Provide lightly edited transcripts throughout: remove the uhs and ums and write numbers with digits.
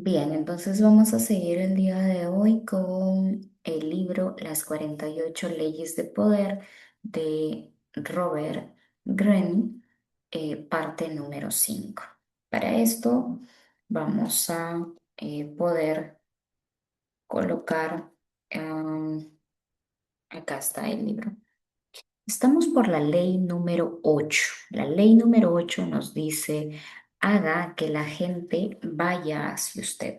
Bien, entonces vamos a seguir el día de hoy con el libro Las 48 leyes de poder de Robert Greene, parte número 5. Para esto vamos a poder colocar, acá está el libro. Estamos por la ley número 8. La ley número 8 nos dice, haga que la gente vaya hacia usted.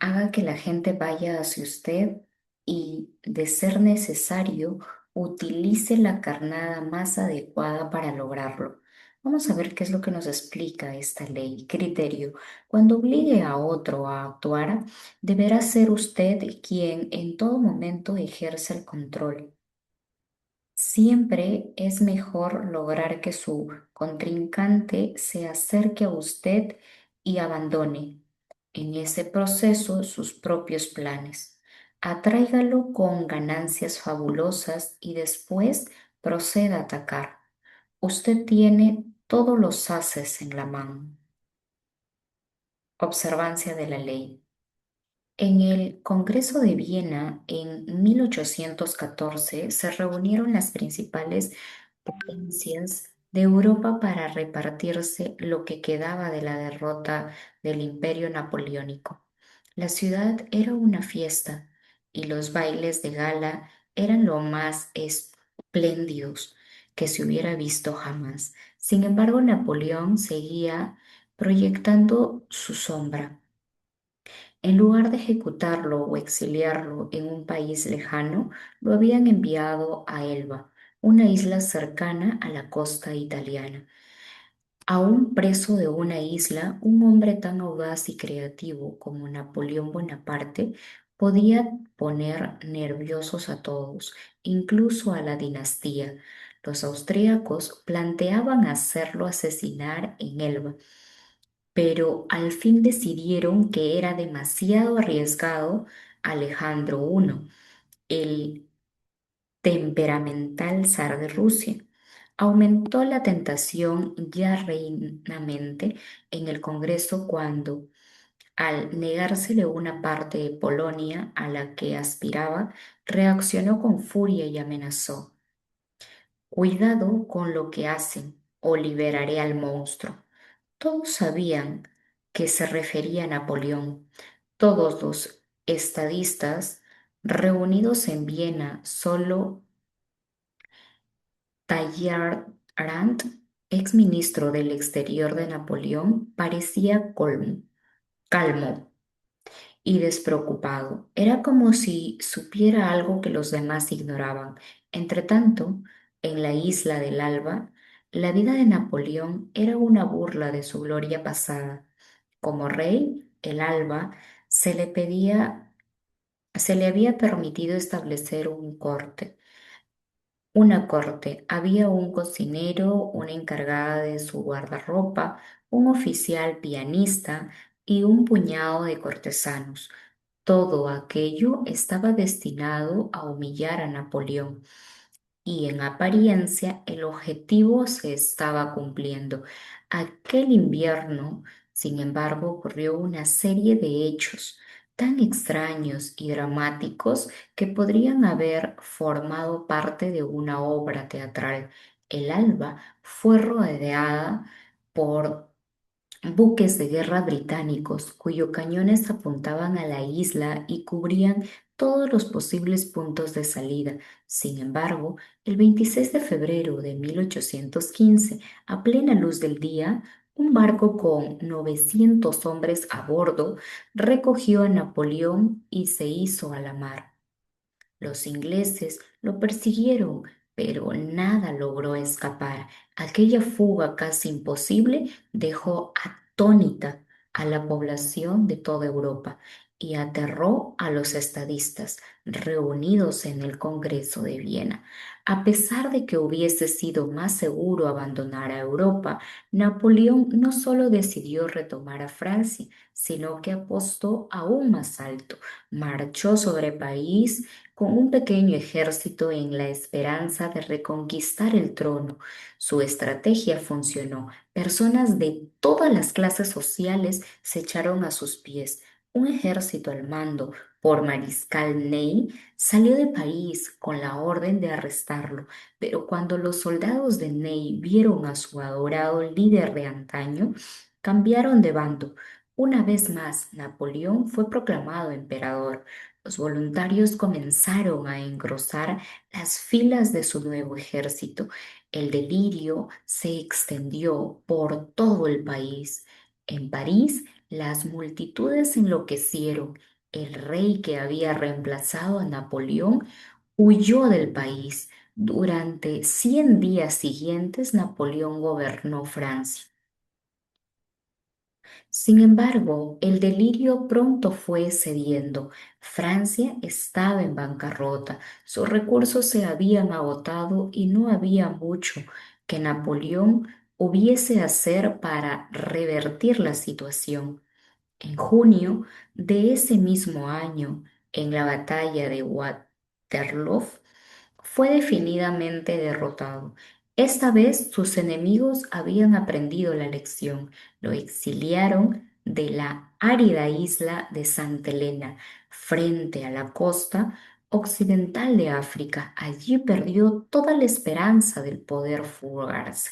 Haga que la gente vaya hacia usted y, de ser necesario, utilice la carnada más adecuada para lograrlo. Vamos a ver qué es lo que nos explica esta ley. Criterio. Cuando obligue a otro a actuar, deberá ser usted quien en todo momento ejerza el control. Siempre es mejor lograr que su contrincante se acerque a usted y abandone en ese proceso sus propios planes. Atráigalo con ganancias fabulosas y después proceda a atacar. Usted tiene todos los ases en la mano. Observancia de la ley. En el Congreso de Viena en 1814 se reunieron las principales potencias de Europa para repartirse lo que quedaba de la derrota del Imperio Napoleónico. La ciudad era una fiesta y los bailes de gala eran lo más espléndidos que se hubiera visto jamás. Sin embargo, Napoleón seguía proyectando su sombra. En lugar de ejecutarlo o exiliarlo en un país lejano, lo habían enviado a Elba, una isla cercana a la costa italiana. Aún preso de una isla, un hombre tan audaz y creativo como Napoleón Bonaparte podía poner nerviosos a todos, incluso a la dinastía. Los austríacos planteaban hacerlo asesinar en Elba, pero al fin decidieron que era demasiado arriesgado. Alejandro I, el temperamental zar de Rusia, aumentó la tentación ya reinante en el Congreso cuando, al negársele una parte de Polonia a la que aspiraba, reaccionó con furia y amenazó: cuidado con lo que hacen o liberaré al monstruo. Todos sabían que se refería a Napoleón. Todos los estadistas reunidos en Viena, solo Talleyrand, ex ministro del Exterior de Napoleón, parecía calmo y despreocupado. Era como si supiera algo que los demás ignoraban. Entretanto, en la isla del Alba, la vida de Napoleón era una burla de su gloria pasada. Como rey, el Alba se le pedía, se le había permitido establecer una corte. Había un cocinero, una encargada de su guardarropa, un oficial pianista y un puñado de cortesanos. Todo aquello estaba destinado a humillar a Napoleón, y en apariencia el objetivo se estaba cumpliendo. Aquel invierno, sin embargo, ocurrió una serie de hechos tan extraños y dramáticos que podrían haber formado parte de una obra teatral. El Alba fue rodeada por buques de guerra británicos cuyos cañones apuntaban a la isla y cubrían todos los posibles puntos de salida. Sin embargo, el 26 de febrero de 1815, a plena luz del día, un barco con 900 hombres a bordo recogió a Napoleón y se hizo a la mar. Los ingleses lo persiguieron, pero nada logró escapar. Aquella fuga casi imposible dejó atónita a la población de toda Europa y aterró a los estadistas reunidos en el Congreso de Viena. A pesar de que hubiese sido más seguro abandonar a Europa, Napoleón no solo decidió retomar a Francia, sino que apostó aún más alto. Marchó sobre París con un pequeño ejército en la esperanza de reconquistar el trono. Su estrategia funcionó. Personas de todas las clases sociales se echaron a sus pies. Un ejército al mando por Mariscal Ney salió de París con la orden de arrestarlo, pero cuando los soldados de Ney vieron a su adorado líder de antaño, cambiaron de bando. Una vez más, Napoleón fue proclamado emperador. Los voluntarios comenzaron a engrosar las filas de su nuevo ejército. El delirio se extendió por todo el país. En París, las multitudes enloquecieron. El rey que había reemplazado a Napoleón huyó del país. Durante 100 días siguientes, Napoleón gobernó Francia. Sin embargo, el delirio pronto fue cediendo. Francia estaba en bancarrota, sus recursos se habían agotado y no había mucho que Napoleón hubiese hacer para revertir la situación. En junio de ese mismo año, en la batalla de Waterloo, fue definitivamente derrotado. Esta vez sus enemigos habían aprendido la lección. Lo exiliaron de la árida isla de Santa Elena, frente a la costa occidental de África. Allí perdió toda la esperanza del poder fugarse.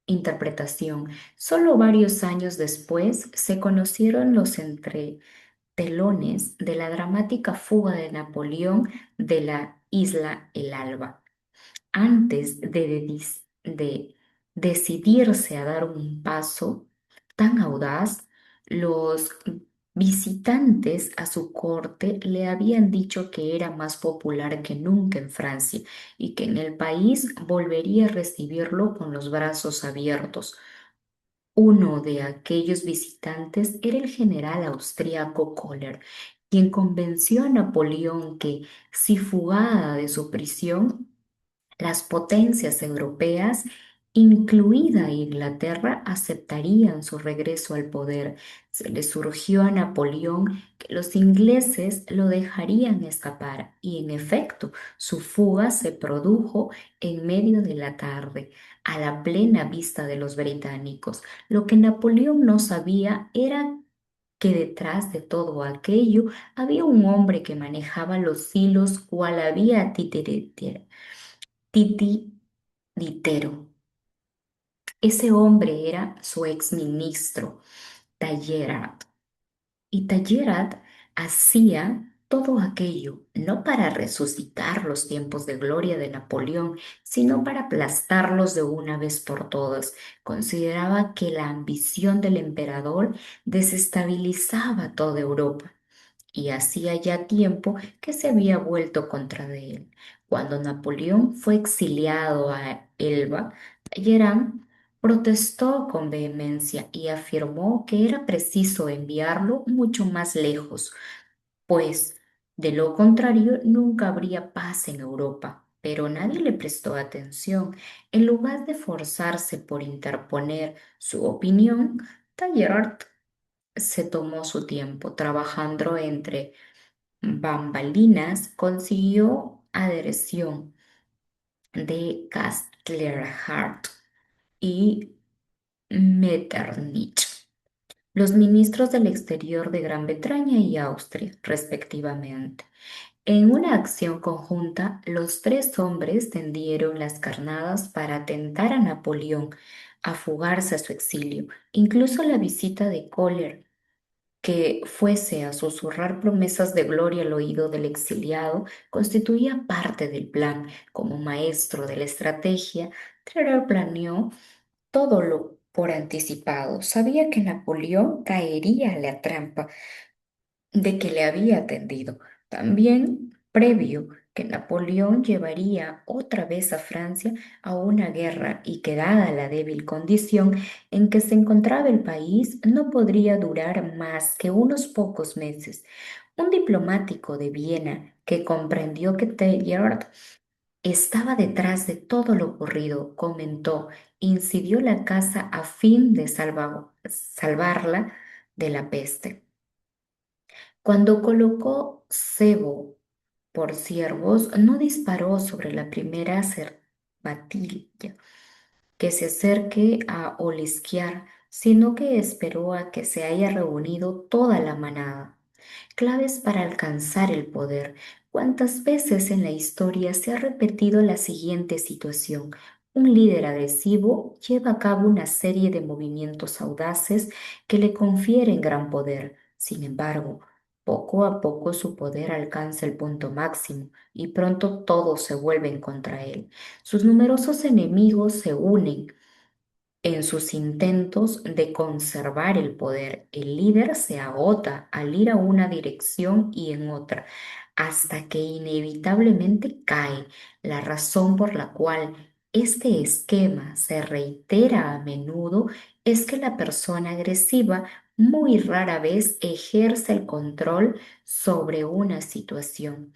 Interpretación. Solo varios años después se conocieron los entretelones de la dramática fuga de Napoleón de la isla El Alba. Antes de decidirse a dar un paso tan audaz, los visitantes a su corte le habían dicho que era más popular que nunca en Francia y que en el país volvería a recibirlo con los brazos abiertos. Uno de aquellos visitantes era el general austríaco Kohler, quien convenció a Napoleón que, si fugada de su prisión, las potencias europeas, incluida Inglaterra, aceptarían su regreso al poder. Se le surgió a Napoleón que los ingleses lo dejarían escapar y en efecto su fuga se produjo en medio de la tarde, a la plena vista de los británicos. Lo que Napoleón no sabía era que detrás de todo aquello había un hombre que manejaba los hilos cual había titiritero. Ese hombre era su exministro, Talleyrand. Y Talleyrand hacía todo aquello no para resucitar los tiempos de gloria de Napoleón, sino para aplastarlos de una vez por todas. Consideraba que la ambición del emperador desestabilizaba toda Europa y hacía ya tiempo que se había vuelto contra de él. Cuando Napoleón fue exiliado a Elba, Talleyrand protestó con vehemencia y afirmó que era preciso enviarlo mucho más lejos, pues de lo contrario nunca habría paz en Europa. Pero nadie le prestó atención. En lugar de forzarse por interponer su opinión, Talleyrand se tomó su tiempo trabajando entre bambalinas, consiguió adhesión de Castlereagh y Metternich, los ministros del exterior de Gran Bretaña y Austria, respectivamente. En una acción conjunta, los tres hombres tendieron las carnadas para tentar a Napoleón a fugarse a su exilio. Incluso la visita de Kohler, que fuese a susurrar promesas de gloria al oído del exiliado, constituía parte del plan. Como maestro de la estrategia, Trevor planeó todo lo por anticipado. Sabía que Napoleón caería a la trampa de que le había tendido. También previo que Napoleón llevaría otra vez a Francia a una guerra y que dada la débil condición en que se encontraba el país, no podría durar más que unos pocos meses. Un diplomático de Viena que comprendió que Talleyrand Estaba detrás de todo lo ocurrido, comentó, incidió la casa a fin de salvarla de la peste. Cuando colocó cebo por ciervos, no disparó sobre la primera cervatilla que se acerque a olisquear, sino que esperó a que se haya reunido toda la manada. Claves para alcanzar el poder. ¿Cuántas veces en la historia se ha repetido la siguiente situación? Un líder agresivo lleva a cabo una serie de movimientos audaces que le confieren gran poder. Sin embargo, poco a poco su poder alcanza el punto máximo y pronto todos se vuelven contra él. Sus numerosos enemigos se unen en sus intentos de conservar el poder. El líder se agota al ir a una dirección y en otra, hasta que inevitablemente cae. La razón por la cual este esquema se reitera a menudo es que la persona agresiva muy rara vez ejerce el control sobre una situación.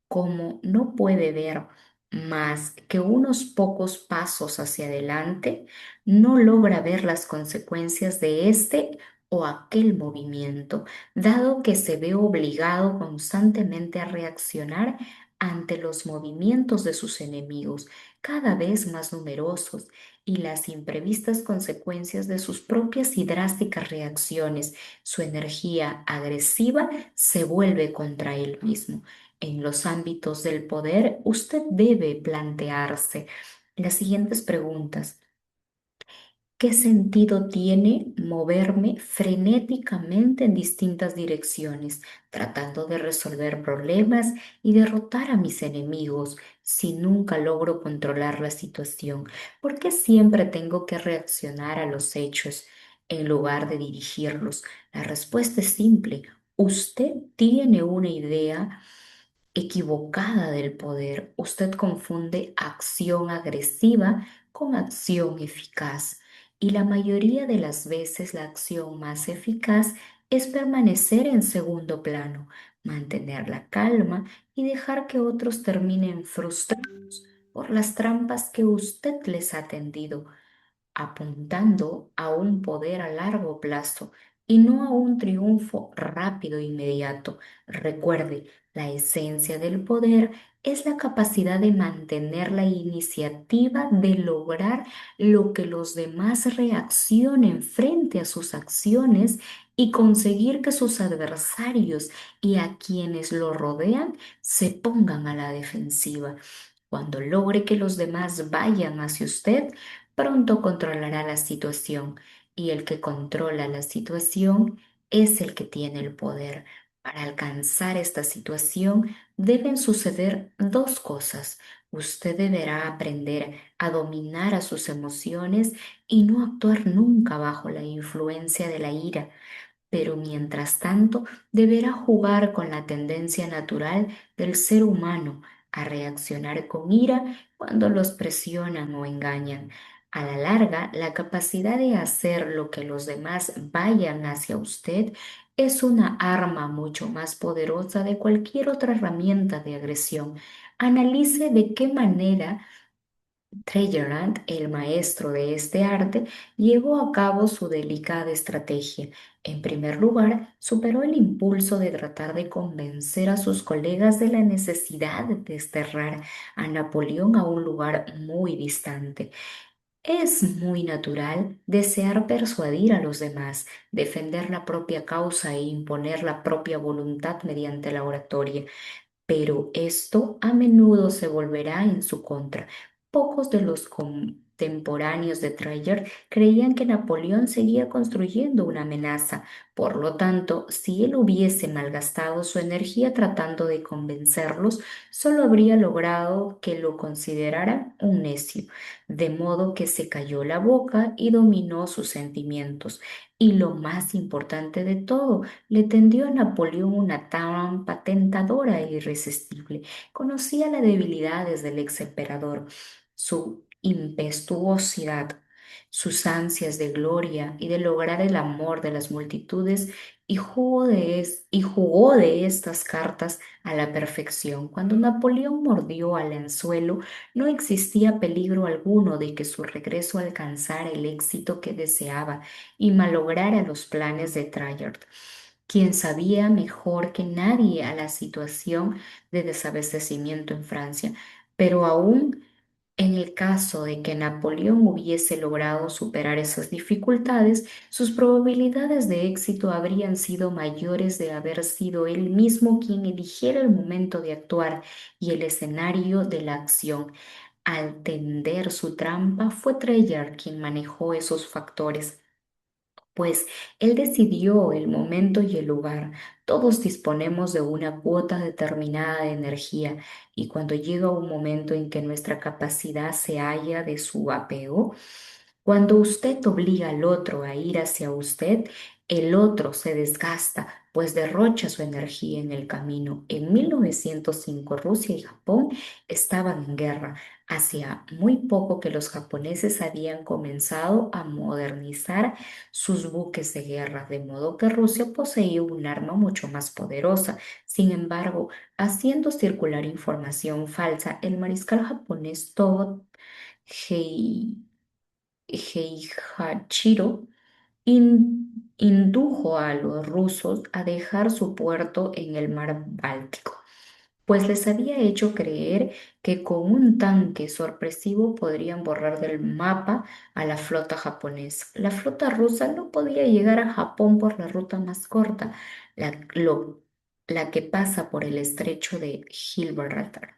Como no puede ver más que unos pocos pasos hacia adelante, no logra ver las consecuencias de este o aquel movimiento, dado que se ve obligado constantemente a reaccionar ante los movimientos de sus enemigos, cada vez más numerosos, y las imprevistas consecuencias de sus propias y drásticas reacciones. Su energía agresiva se vuelve contra él mismo. En los ámbitos del poder, usted debe plantearse las siguientes preguntas. ¿Qué sentido tiene moverme frenéticamente en distintas direcciones, tratando de resolver problemas y derrotar a mis enemigos si nunca logro controlar la situación? ¿Por qué siempre tengo que reaccionar a los hechos en lugar de dirigirlos? La respuesta es simple. Usted tiene una idea equivocada del poder. Usted confunde acción agresiva con acción eficaz. Y la mayoría de las veces la acción más eficaz es permanecer en segundo plano, mantener la calma y dejar que otros terminen frustrados por las trampas que usted les ha tendido, apuntando a un poder a largo plazo y no a un triunfo rápido e inmediato. Recuerde, la esencia del poder es la capacidad de mantener la iniciativa de lograr lo que los demás reaccionen frente a sus acciones y conseguir que sus adversarios y a quienes lo rodean se pongan a la defensiva. Cuando logre que los demás vayan hacia usted, pronto controlará la situación, y el que controla la situación es el que tiene el poder. Para alcanzar esta situación deben suceder dos cosas. Usted deberá aprender a dominar a sus emociones y no actuar nunca bajo la influencia de la ira, pero mientras tanto deberá jugar con la tendencia natural del ser humano a reaccionar con ira cuando los presionan o engañan. A la larga, la capacidad de hacer lo que los demás vayan hacia usted es una arma mucho más poderosa de cualquier otra herramienta de agresión. Analice de qué manera Talleyrand, el maestro de este arte, llevó a cabo su delicada estrategia. En primer lugar, superó el impulso de tratar de convencer a sus colegas de la necesidad de desterrar a Napoleón a un lugar muy distante. Es muy natural desear persuadir a los demás, defender la propia causa e imponer la propia voluntad mediante la oratoria, pero esto a menudo se volverá en su contra. Pocos de los contemporáneos de Trayer creían que Napoleón seguía construyendo una amenaza. Por lo tanto, si él hubiese malgastado su energía tratando de convencerlos, solo habría logrado que lo consideraran un necio, de modo que se cayó la boca y dominó sus sentimientos. Y lo más importante de todo, le tendió a Napoleón una trampa tentadora e irresistible. Conocía las debilidades del ex emperador, su impetuosidad, sus ansias de gloria y de lograr el amor de las multitudes y jugó de estas cartas a la perfección. Cuando Napoleón mordió al anzuelo, no existía peligro alguno de que su regreso alcanzara el éxito que deseaba y malograra los planes de Trayard, quien sabía mejor que nadie a la situación de desabastecimiento en Francia. Pero aún en el caso de que Napoleón hubiese logrado superar esas dificultades, sus probabilidades de éxito habrían sido mayores de haber sido él mismo quien eligiera el momento de actuar y el escenario de la acción. Al tender su trampa, fue Treyer quien manejó esos factores, pues él decidió el momento y el lugar. Todos disponemos de una cuota determinada de energía y cuando llega un momento en que nuestra capacidad se halla de su apego, cuando usted obliga al otro a ir hacia usted, el otro se desgasta, pues derrocha su energía en el camino. En 1905, Rusia y Japón estaban en guerra. Hacía muy poco que los japoneses habían comenzado a modernizar sus buques de guerra, de modo que Rusia poseía un arma mucho más poderosa. Sin embargo, haciendo circular información falsa, el mariscal japonés Togo Heihachiro indujo a los rusos a dejar su puerto en el mar Báltico, pues les había hecho creer que con un tanque sorpresivo podrían borrar del mapa a la flota japonesa. La flota rusa no podía llegar a Japón por la ruta más corta, la que pasa por el estrecho de Gibraltar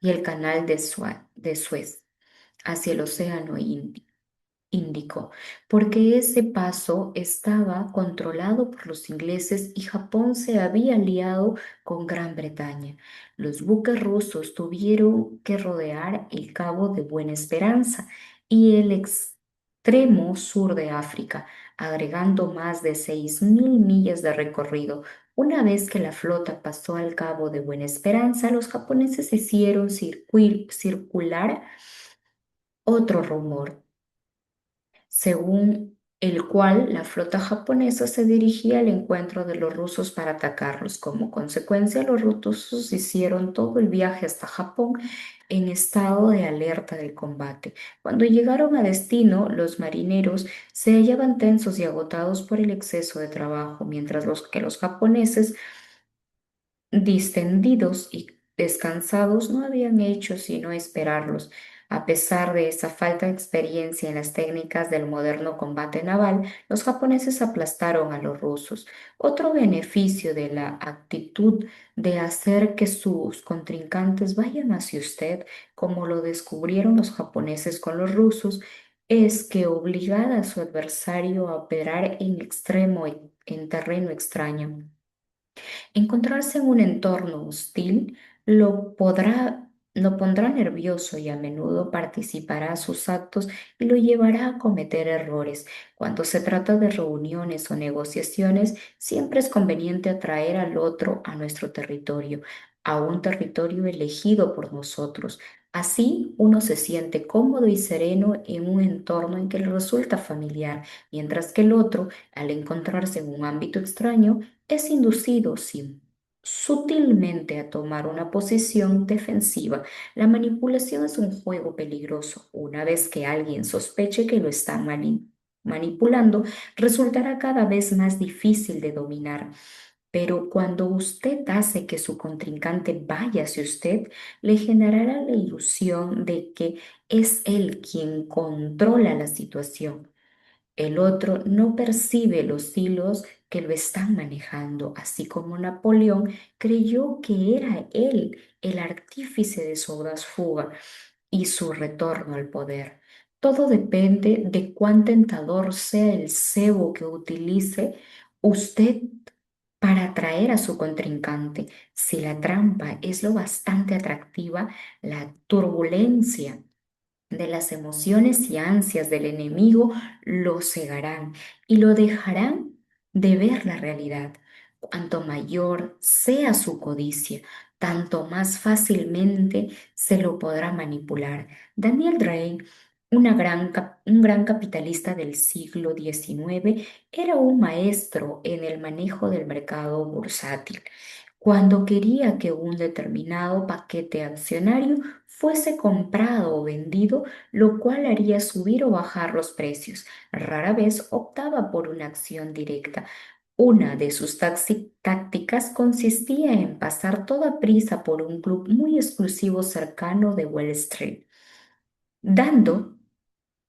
y el canal de Suez hacia el Océano Índico, porque ese paso estaba controlado por los ingleses y Japón se había aliado con Gran Bretaña. Los buques rusos tuvieron que rodear el Cabo de Buena Esperanza y el extremo sur de África, agregando más de 6.000 millas de recorrido. Una vez que la flota pasó al Cabo de Buena Esperanza, los japoneses hicieron circular otro rumor según el cual la flota japonesa se dirigía al encuentro de los rusos para atacarlos. Como consecuencia, los rusos hicieron todo el viaje hasta Japón en estado de alerta del combate. Cuando llegaron a destino, los marineros se hallaban tensos y agotados por el exceso de trabajo, mientras los japoneses distendidos y descansados no habían hecho sino esperarlos. A pesar de esa falta de experiencia en las técnicas del moderno combate naval, los japoneses aplastaron a los rusos. Otro beneficio de la actitud de hacer que sus contrincantes vayan hacia usted, como lo descubrieron los japoneses con los rusos, es que obligar a su adversario a operar en extremo en terreno extraño. Encontrarse en un entorno hostil lo pondrá nervioso y a menudo participará a sus actos y lo llevará a cometer errores. Cuando se trata de reuniones o negociaciones, siempre es conveniente atraer al otro a nuestro territorio, a un territorio elegido por nosotros. Así uno se siente cómodo y sereno en un entorno en que le resulta familiar, mientras que el otro, al encontrarse en un ámbito extraño, es inducido sutilmente a tomar una posición defensiva. La manipulación es un juego peligroso. Una vez que alguien sospeche que lo está manipulando, resultará cada vez más difícil de dominar. Pero cuando usted hace que su contrincante vaya hacia usted, le generará la ilusión de que es él quien controla la situación. El otro no percibe los hilos que lo están manejando, así como Napoleón creyó que era él el artífice de su audaz fuga y su retorno al poder. Todo depende de cuán tentador sea el cebo que utilice usted para atraer a su contrincante. Si la trampa es lo bastante atractiva, la turbulencia de las emociones y ansias del enemigo lo cegarán y lo dejarán de ver la realidad. Cuanto mayor sea su codicia, tanto más fácilmente se lo podrá manipular. Daniel Drake Un gran capitalista del siglo XIX, era un maestro en el manejo del mercado bursátil. Cuando quería que un determinado paquete accionario fuese comprado o vendido, lo cual haría subir o bajar los precios, rara vez optaba por una acción directa. Una de sus tácticas consistía en pasar toda prisa por un club muy exclusivo cercano de Wall Street, dando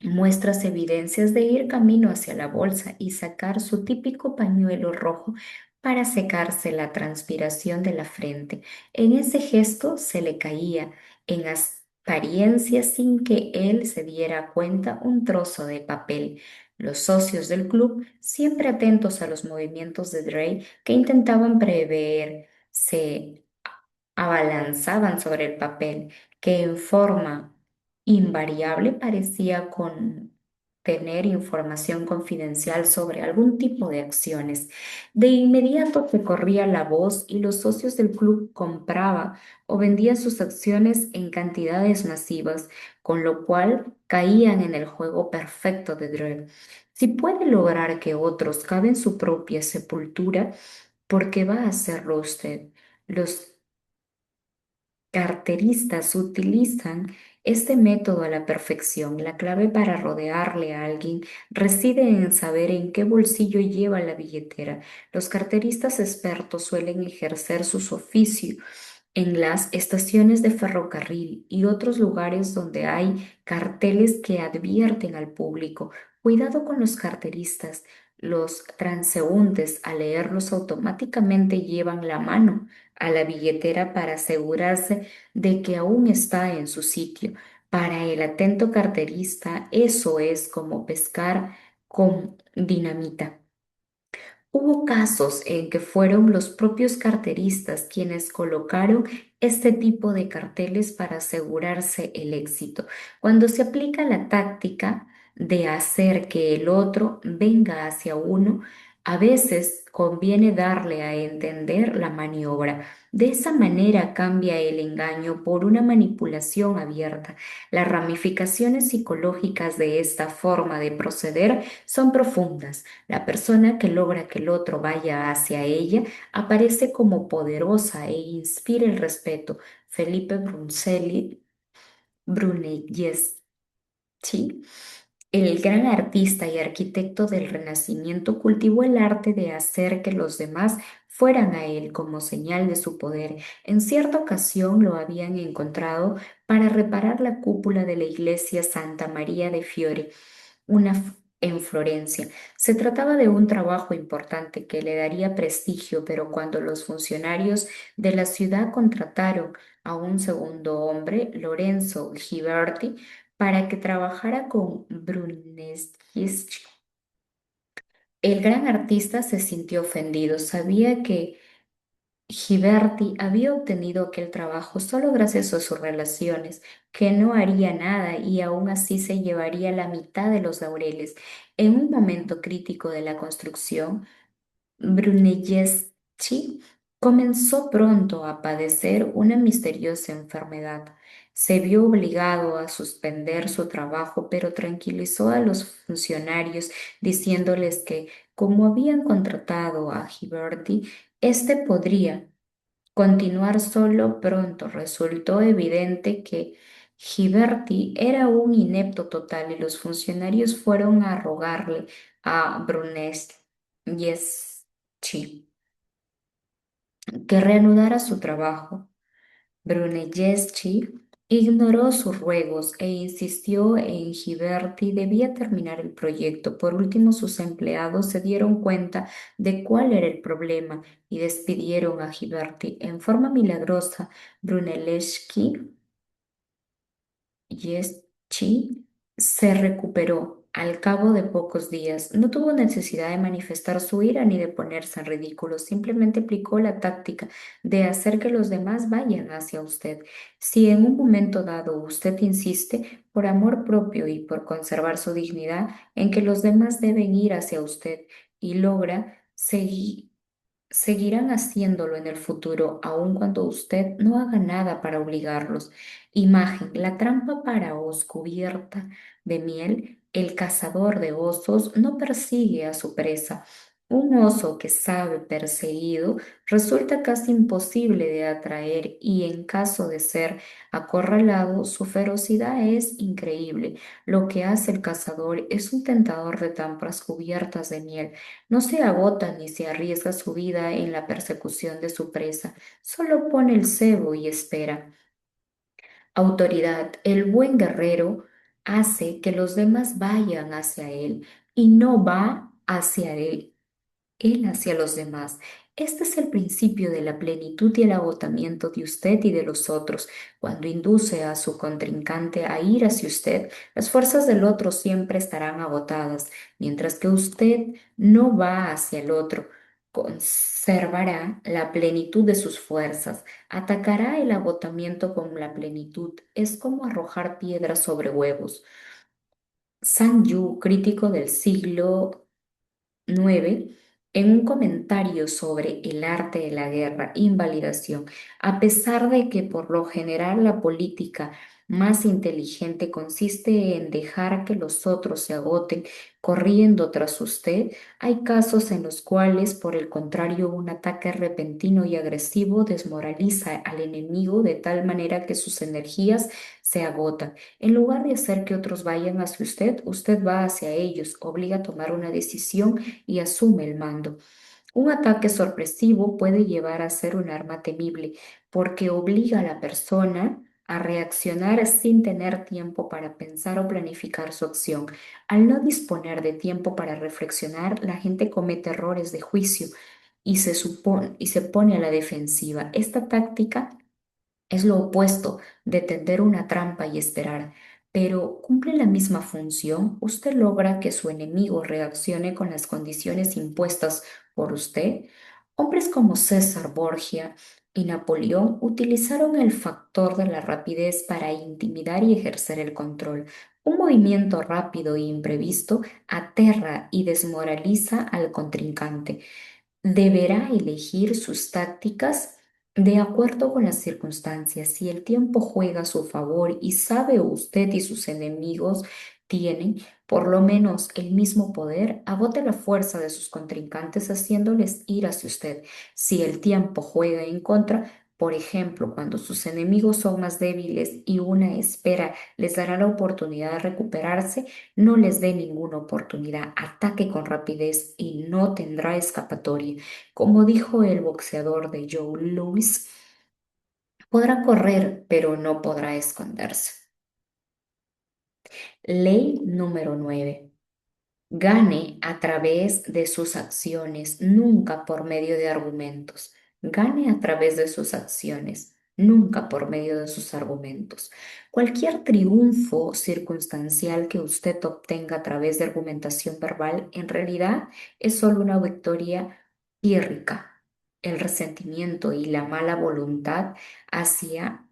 muestras evidencias de ir camino hacia la bolsa y sacar su típico pañuelo rojo para secarse la transpiración de la frente. En ese gesto se le caía, en apariencia sin que él se diera cuenta, un trozo de papel. Los socios del club, siempre atentos a los movimientos de Drake que intentaban prever, se abalanzaban sobre el papel, que en forma invariable parecía contener información confidencial sobre algún tipo de acciones. De inmediato se corría la voz y los socios del club compraban o vendían sus acciones en cantidades masivas, con lo cual caían en el juego perfecto de Drake. Si puede lograr que otros caven su propia sepultura, ¿por qué va a hacerlo usted? Los carteristas utilizan este método a la perfección. La clave para rodearle a alguien reside en saber en qué bolsillo lleva la billetera. Los carteristas expertos suelen ejercer su oficio en las estaciones de ferrocarril y otros lugares donde hay carteles que advierten al público. Cuidado con los carteristas. Los transeúntes, al leerlos, automáticamente llevan la mano a la billetera para asegurarse de que aún está en su sitio. Para el atento carterista, eso es como pescar con dinamita. Hubo casos en que fueron los propios carteristas quienes colocaron este tipo de carteles para asegurarse el éxito. Cuando se aplica la táctica de hacer que el otro venga hacia uno, a veces conviene darle a entender la maniobra. De esa manera cambia el engaño por una manipulación abierta. Las ramificaciones psicológicas de esta forma de proceder son profundas. La persona que logra que el otro vaya hacia ella aparece como poderosa e inspira el respeto. Felipe Brunelleschi, el gran artista y arquitecto del Renacimiento, cultivó el arte de hacer que los demás fueran a él como señal de su poder. En cierta ocasión lo habían encontrado para reparar la cúpula de la iglesia Santa María de Fiore, en Florencia. Se trataba de un trabajo importante que le daría prestigio, pero cuando los funcionarios de la ciudad contrataron a un segundo hombre, Lorenzo Ghiberti, para que trabajara con Brunelleschi, el gran artista se sintió ofendido. Sabía que Ghiberti había obtenido aquel trabajo solo gracias a sus relaciones, que no haría nada y aún así se llevaría la mitad de los laureles. En un momento crítico de la construcción, Brunelleschi comenzó pronto a padecer una misteriosa enfermedad. Se vio obligado a suspender su trabajo, pero tranquilizó a los funcionarios diciéndoles que, como habían contratado a Ghiberti, éste podría continuar solo. Pronto resultó evidente que Ghiberti era un inepto total y los funcionarios fueron a rogarle a Brunelleschi que reanudara su trabajo. Brunelleschi ignoró sus ruegos e insistió en Ghiberti debía terminar el proyecto. Por último, sus empleados se dieron cuenta de cuál era el problema y despidieron a Ghiberti. En forma milagrosa, Brunelleschi Yeschi se recuperó al cabo de pocos días. No tuvo necesidad de manifestar su ira ni de ponerse en ridículo. Simplemente aplicó la táctica de hacer que los demás vayan hacia usted. Si en un momento dado usted insiste, por amor propio y por conservar su dignidad, en que los demás deben ir hacia usted y logra seguir seguirán haciéndolo en el futuro, aun cuando usted no haga nada para obligarlos. Imagen, la trampa para os cubierta de miel, el cazador de osos no persigue a su presa. Un oso que sabe perseguido resulta casi imposible de atraer y en caso de ser acorralado, su ferocidad es increíble. Lo que hace el cazador es un tentador de trampas cubiertas de miel. No se agota ni se arriesga su vida en la persecución de su presa, solo pone el cebo y espera. Autoridad, el buen guerrero hace que los demás vayan hacia él y no va hacia él hacia los demás. Este es el principio de la plenitud y el agotamiento de usted y de los otros. Cuando induce a su contrincante a ir hacia usted, las fuerzas del otro siempre estarán agotadas, mientras que usted no va hacia el otro. Conservará la plenitud de sus fuerzas, atacará el agotamiento con la plenitud. Es como arrojar piedras sobre huevos. San Yu, crítico del siglo 9 en un comentario sobre el arte de la guerra, invalidación, a pesar de que por lo general la política más inteligente consiste en dejar que los otros se agoten corriendo tras usted, hay casos en los cuales, por el contrario, un ataque repentino y agresivo desmoraliza al enemigo de tal manera que sus energías se agotan. En lugar de hacer que otros vayan hacia usted, usted va hacia ellos, obliga a tomar una decisión y asume el mando. Un ataque sorpresivo puede llevar a ser un arma temible porque obliga a la persona a reaccionar sin tener tiempo para pensar o planificar su acción. Al no disponer de tiempo para reflexionar, la gente comete errores de juicio y se pone a la defensiva. Esta táctica es lo opuesto de tender una trampa y esperar, pero cumple la misma función. Usted logra que su enemigo reaccione con las condiciones impuestas por usted. Hombres como César Borgia y Napoleón utilizaron el factor de la rapidez para intimidar y ejercer el control. Un movimiento rápido e imprevisto aterra y desmoraliza al contrincante. Deberá elegir sus tácticas de acuerdo con las circunstancias. Si el tiempo juega a su favor y sabe usted y sus enemigos tienen por lo menos el mismo poder, agote la fuerza de sus contrincantes haciéndoles ir hacia usted. Si el tiempo juega en contra, por ejemplo, cuando sus enemigos son más débiles y una espera les dará la oportunidad de recuperarse, no les dé ninguna oportunidad, ataque con rapidez y no tendrá escapatoria. Como dijo el boxeador de Joe Louis, podrá correr, pero no podrá esconderse. Ley número 9. Gane a través de sus acciones, nunca por medio de argumentos. Gane a través de sus acciones, nunca por medio de sus argumentos. Cualquier triunfo circunstancial que usted obtenga a través de argumentación verbal, en realidad es solo una victoria pírrica. El resentimiento y la mala voluntad hacia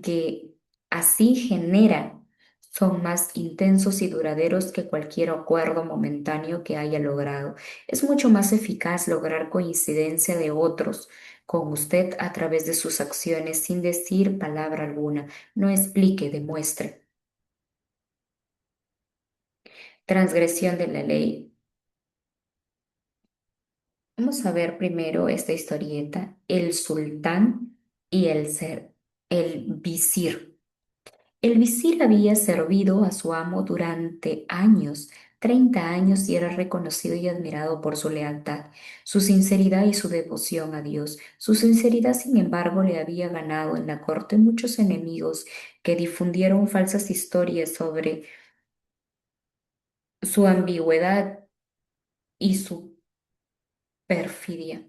que así genera son más intensos y duraderos que cualquier acuerdo momentáneo que haya logrado. Es mucho más eficaz lograr coincidencia de otros con usted a través de sus acciones sin decir palabra alguna. No explique, demuestre. Transgresión de la ley. Vamos a ver primero esta historieta. El sultán y el visir. El visir había servido a su amo durante años, 30 años, y era reconocido y admirado por su lealtad, su sinceridad y su devoción a Dios. Su sinceridad, sin embargo, le había ganado en la corte muchos enemigos que difundieron falsas historias sobre su ambigüedad y su perfidia.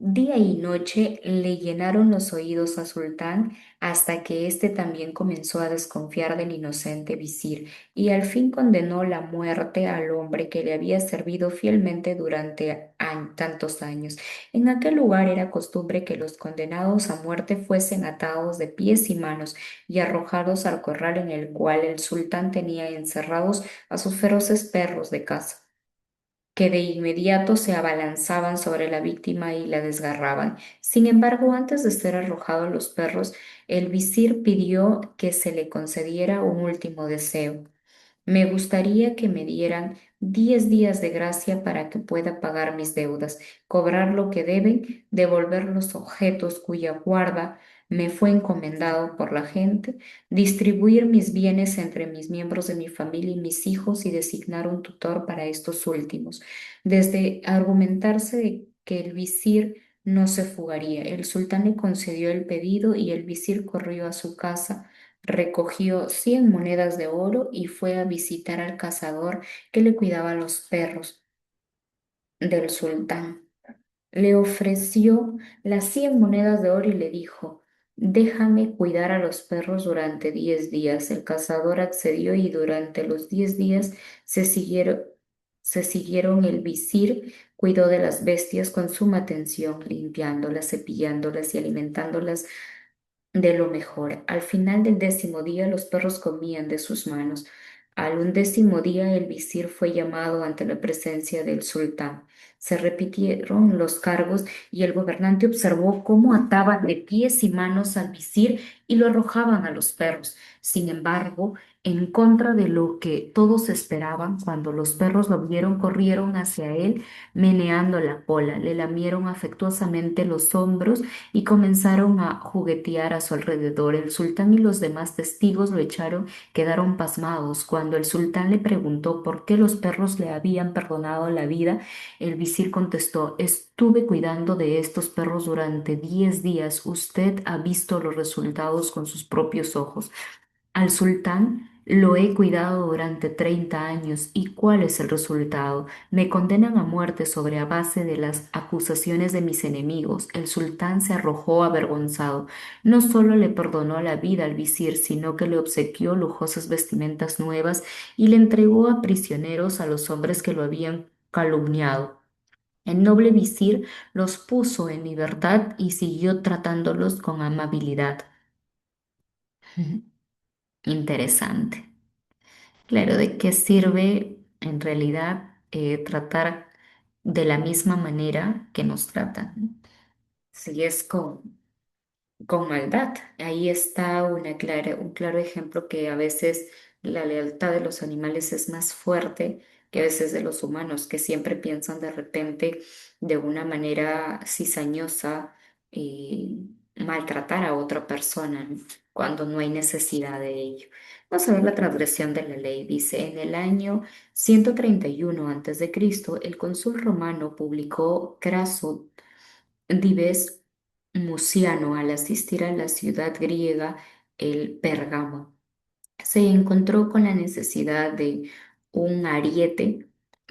Día y noche le llenaron los oídos a Sultán hasta que éste también comenzó a desconfiar del inocente visir y al fin condenó la muerte al hombre que le había servido fielmente durante tantos años. En aquel lugar era costumbre que los condenados a muerte fuesen atados de pies y manos y arrojados al corral en el cual el sultán tenía encerrados a sus feroces perros de caza que de inmediato se abalanzaban sobre la víctima y la desgarraban. Sin embargo, antes de ser arrojado a los perros, el visir pidió que se le concediera un último deseo. Me gustaría que me dieran 10 días de gracia para que pueda pagar mis deudas, cobrar lo que deben, devolver los objetos cuya guarda me fue encomendado por la gente, distribuir mis bienes entre mis miembros de mi familia y mis hijos y designar un tutor para estos últimos. Desde argumentarse de que el visir no se fugaría, el sultán le concedió el pedido y el visir corrió a su casa, recogió 100 monedas de oro y fue a visitar al cazador que le cuidaba los perros del sultán. Le ofreció las 100 monedas de oro y le dijo, déjame cuidar a los perros durante 10 días. El cazador accedió y durante los 10 días se siguieron, se siguieron el visir. Cuidó de las bestias con suma atención, limpiándolas, cepillándolas y alimentándolas de lo mejor. Al final del 10.º día los perros comían de sus manos. Al 11.º día el visir fue llamado ante la presencia del sultán. Se repitieron los cargos y el gobernante observó cómo ataban de pies y manos al visir y lo arrojaban a los perros. Sin embargo, en contra de lo que todos esperaban, cuando los perros lo vieron, corrieron hacia él, meneando la cola, le lamieron afectuosamente los hombros y comenzaron a juguetear a su alrededor. El sultán y los demás testigos lo echaron, quedaron pasmados. Cuando el sultán le preguntó por qué los perros le habían perdonado la vida, el visir contestó, estuve cuidando de estos perros durante 10 días. Usted ha visto los resultados con sus propios ojos. Al sultán lo he cuidado durante 30 años. ¿Y cuál es el resultado? Me condenan a muerte sobre a base de las acusaciones de mis enemigos. El sultán se arrojó avergonzado. No solo le perdonó la vida al visir, sino que le obsequió lujosas vestimentas nuevas y le entregó a prisioneros a los hombres que lo habían calumniado. El noble visir los puso en libertad y siguió tratándolos con amabilidad. Interesante. Claro, ¿de qué sirve en realidad tratar de la misma manera que nos tratan? ¿No? Si es con maldad. Ahí está un claro ejemplo que a veces la lealtad de los animales es más fuerte que a veces de los humanos, que siempre piensan de repente de una manera cizañosa maltratar a otra persona, ¿no? Cuando no hay necesidad de ello. Vamos a ver la transgresión de la ley. Dice, en el año 131 a.C., el cónsul romano publicó Craso Dives Muciano al asistir a la ciudad griega, el Pérgamo, se encontró con la necesidad de un ariete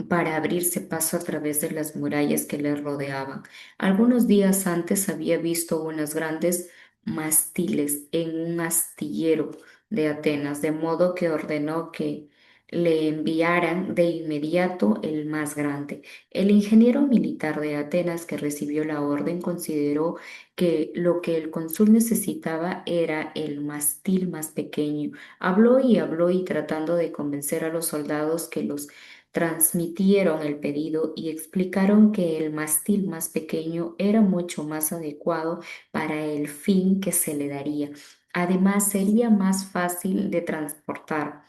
para abrirse paso a través de las murallas que le rodeaban. Algunos días antes había visto unas grandes mástiles en un astillero de Atenas, de modo que ordenó que le enviaran de inmediato el más grande. El ingeniero militar de Atenas que recibió la orden consideró que lo que el cónsul necesitaba era el mástil más pequeño. Habló y tratando de convencer a los soldados que los transmitieron el pedido y explicaron que el mástil más pequeño era mucho más adecuado para el fin que se le daría. Además, sería más fácil de transportar.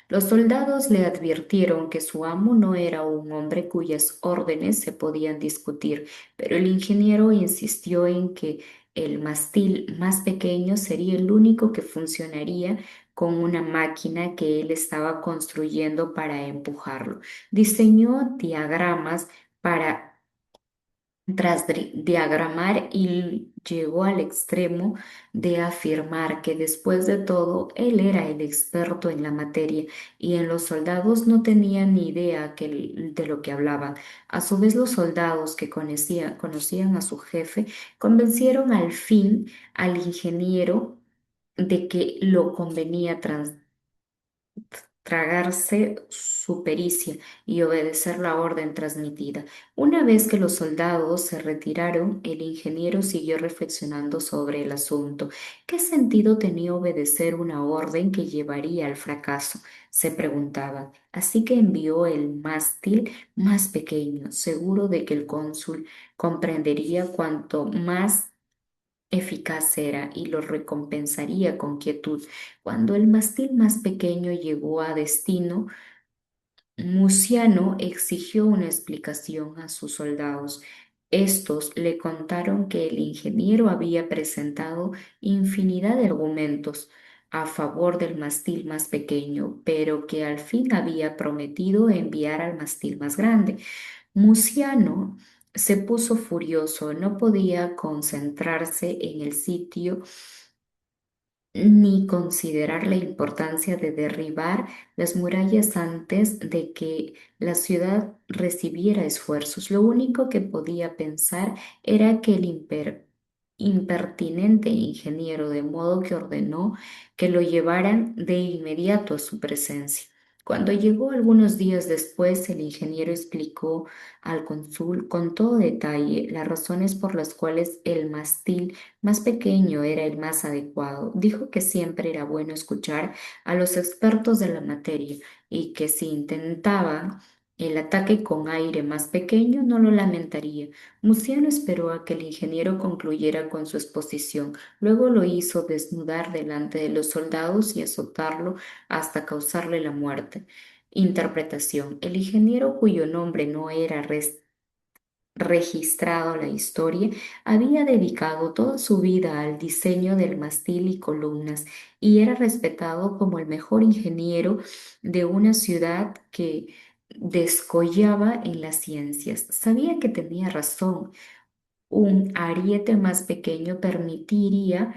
Los soldados le advirtieron que su amo no era un hombre cuyas órdenes se podían discutir, pero el ingeniero insistió en que el mástil más pequeño sería el único que funcionaría con una máquina que él estaba construyendo para empujarlo. Diseñó diagramas para tras diagramar y llegó al extremo de afirmar que después de todo él era el experto en la materia y en los soldados no tenían ni idea de lo que hablaban. A su vez los soldados que conocían a su jefe convencieron al fin al ingeniero de que lo convenía tragarse su pericia y obedecer la orden transmitida. Una vez que los soldados se retiraron, el ingeniero siguió reflexionando sobre el asunto. ¿Qué sentido tenía obedecer una orden que llevaría al fracaso? Se preguntaba. Así que envió el mástil más pequeño, seguro de que el cónsul comprendería cuanto más eficaz era y lo recompensaría con quietud. Cuando el mástil más pequeño llegó a destino, Muciano exigió una explicación a sus soldados. Estos le contaron que el ingeniero había presentado infinidad de argumentos a favor del mástil más pequeño, pero que al fin había prometido enviar al mástil más grande. Muciano se puso furioso, no podía concentrarse en el sitio ni considerar la importancia de derribar las murallas antes de que la ciudad recibiera esfuerzos. Lo único que podía pensar era que el impertinente ingeniero, de modo que ordenó que lo llevaran de inmediato a su presencia. Cuando llegó algunos días después, el ingeniero explicó al cónsul con todo detalle las razones por las cuales el mástil más pequeño era el más adecuado. Dijo que siempre era bueno escuchar a los expertos de la materia y que si intentaba el ataque con aire más pequeño no lo lamentaría. Muciano esperó a que el ingeniero concluyera con su exposición. Luego lo hizo desnudar delante de los soldados y azotarlo hasta causarle la muerte. Interpretación. El ingeniero cuyo nombre no era registrado la historia, había dedicado toda su vida al diseño del mástil y columnas y era respetado como el mejor ingeniero de una ciudad que descollaba en las ciencias. Sabía que tenía razón. Un ariete más pequeño permitiría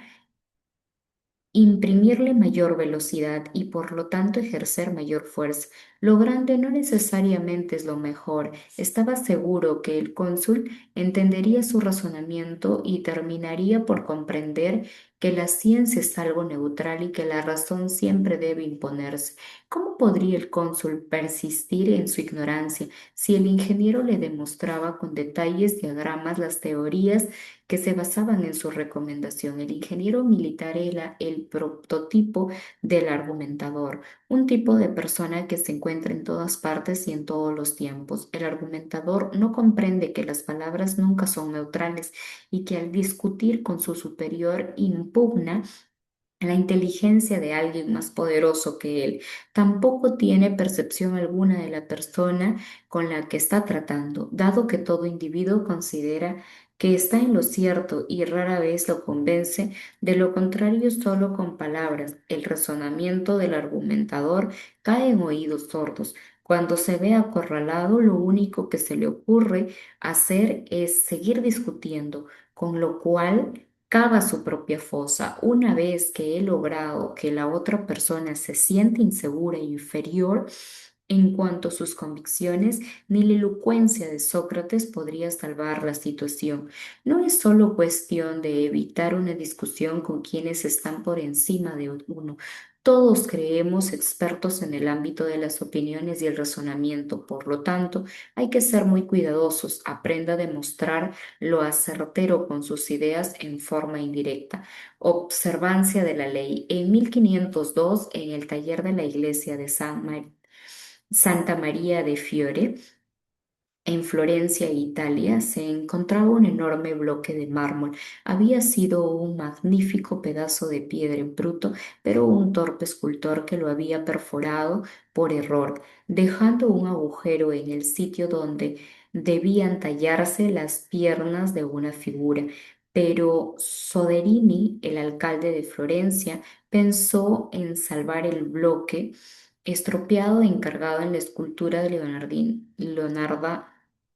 imprimirle mayor velocidad y por lo tanto ejercer mayor fuerza. Lo grande no necesariamente es lo mejor. Estaba seguro que el cónsul entendería su razonamiento y terminaría por comprender que la ciencia es algo neutral y que la razón siempre debe imponerse. ¿Cómo podría el cónsul persistir en su ignorancia si el ingeniero le demostraba con detalles, diagramas, las teorías que se basaban en su recomendación? El ingeniero militar era el prototipo del argumentador, un tipo de persona que se encuentra en todas partes y en todos los tiempos. El argumentador no comprende que las palabras nunca son neutrales y que al discutir con su superior impugna la inteligencia de alguien más poderoso que él. Tampoco tiene percepción alguna de la persona con la que está tratando, dado que todo individuo considera que está en lo cierto y rara vez lo convence, de lo contrario solo con palabras. El razonamiento del argumentador cae en oídos sordos. Cuando se ve acorralado, lo único que se le ocurre hacer es seguir discutiendo, con lo cual cava su propia fosa. Una vez que he logrado que la otra persona se siente insegura e inferior en cuanto a sus convicciones, ni la elocuencia de Sócrates podría salvar la situación. No es solo cuestión de evitar una discusión con quienes están por encima de uno. Todos creemos expertos en el ámbito de las opiniones y el razonamiento, por lo tanto, hay que ser muy cuidadosos. Aprenda a demostrar lo acertero con sus ideas en forma indirecta. Observancia de la ley. En 1502, en el taller de la iglesia de Santa María de Fiore, en Florencia, Italia, se encontraba un enorme bloque de mármol. Había sido un magnífico pedazo de piedra en bruto, pero un torpe escultor que lo había perforado por error, dejando un agujero en el sitio donde debían tallarse las piernas de una figura. Pero Soderini, el alcalde de Florencia, pensó en salvar el bloque estropeado, encargado en la escultura de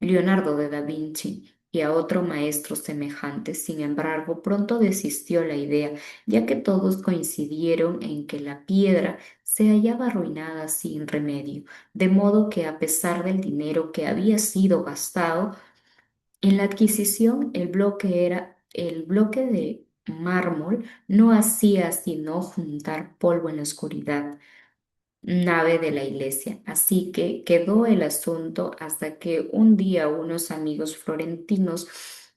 Leonardo de da Vinci y a otro maestro semejante. Sin embargo, pronto desistió la idea, ya que todos coincidieron en que la piedra se hallaba arruinada sin remedio, de modo que a pesar del dinero que había sido gastado en la adquisición, el bloque de mármol no hacía sino juntar polvo en la oscuridad nave de la iglesia. Así que quedó el asunto hasta que un día unos amigos florentinos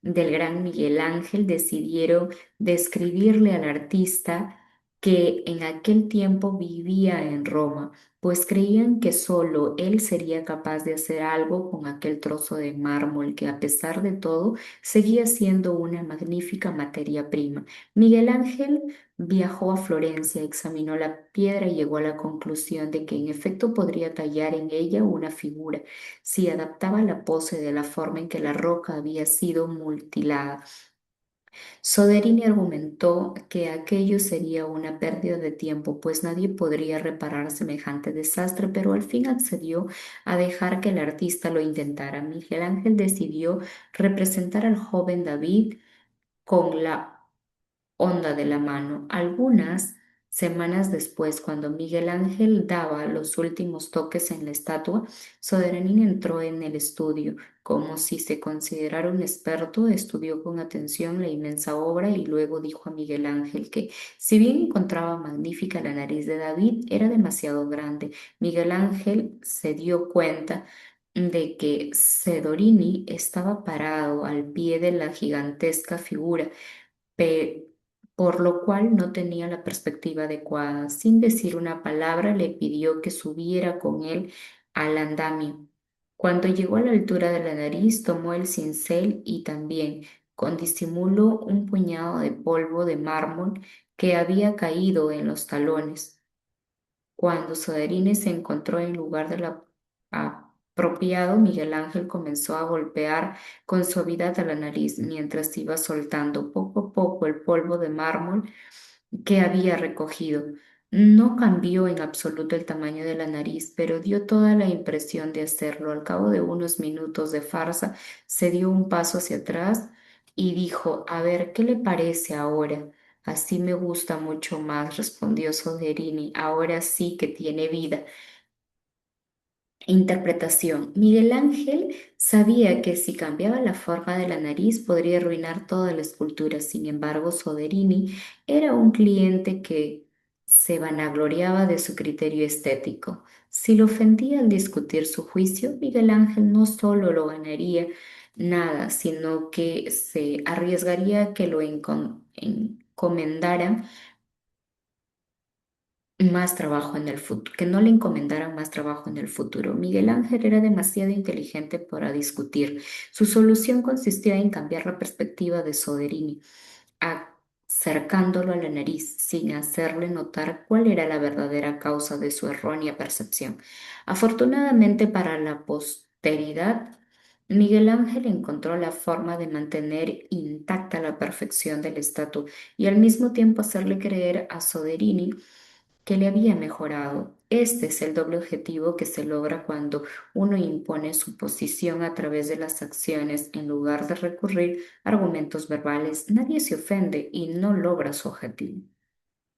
del gran Miguel Ángel decidieron describirle al artista que en aquel tiempo vivía en Roma, pues creían que solo él sería capaz de hacer algo con aquel trozo de mármol que a pesar de todo seguía siendo una magnífica materia prima. Miguel Ángel viajó a Florencia, examinó la piedra y llegó a la conclusión de que en efecto podría tallar en ella una figura si adaptaba la pose de la forma en que la roca había sido mutilada. Soderini argumentó que aquello sería una pérdida de tiempo, pues nadie podría reparar semejante desastre, pero al fin accedió a dejar que el artista lo intentara. Miguel Ángel decidió representar al joven David con la onda de la mano. Algunas semanas después, cuando Miguel Ángel daba los últimos toques en la estatua, Soderini entró en el estudio. Como si se considerara un experto, estudió con atención la inmensa obra y luego dijo a Miguel Ángel que, si bien encontraba magnífica la nariz de David, era demasiado grande. Miguel Ángel se dio cuenta de que Soderini estaba parado al pie de la gigantesca figura pe- por lo cual no tenía la perspectiva adecuada. Sin decir una palabra, le pidió que subiera con él al andamio. Cuando llegó a la altura de la nariz, tomó el cincel y también, con disimulo, un puñado de polvo de mármol que había caído en los talones. Cuando Soderini se encontró en lugar de la apropiado, Miguel Ángel comenzó a golpear con suavidad a la nariz mientras iba soltando poco a poco el polvo de mármol que había recogido. No cambió en absoluto el tamaño de la nariz, pero dio toda la impresión de hacerlo. Al cabo de unos minutos de farsa, se dio un paso hacia atrás y dijo, a ver, ¿qué le parece ahora? Así me gusta mucho más, respondió Soderini. Ahora sí que tiene vida. Interpretación. Miguel Ángel sabía que si cambiaba la forma de la nariz podría arruinar toda la escultura. Sin embargo, Soderini era un cliente que se vanagloriaba de su criterio estético. Si lo ofendía al discutir su juicio, Miguel Ángel no solo lo ganaría nada, sino que se arriesgaría a que lo encomendaran más trabajo en el futuro, que no le encomendaran más trabajo en el futuro. Miguel Ángel era demasiado inteligente para discutir. Su solución consistía en cambiar la perspectiva de Soderini, acercándolo a la nariz sin hacerle notar cuál era la verdadera causa de su errónea percepción. Afortunadamente para la posteridad, Miguel Ángel encontró la forma de mantener intacta la perfección del estatua y al mismo tiempo hacerle creer a Soderini que le había mejorado. Este es el doble objetivo que se logra cuando uno impone su posición a través de las acciones en lugar de recurrir a argumentos verbales. Nadie se ofende y no logra su objetivo.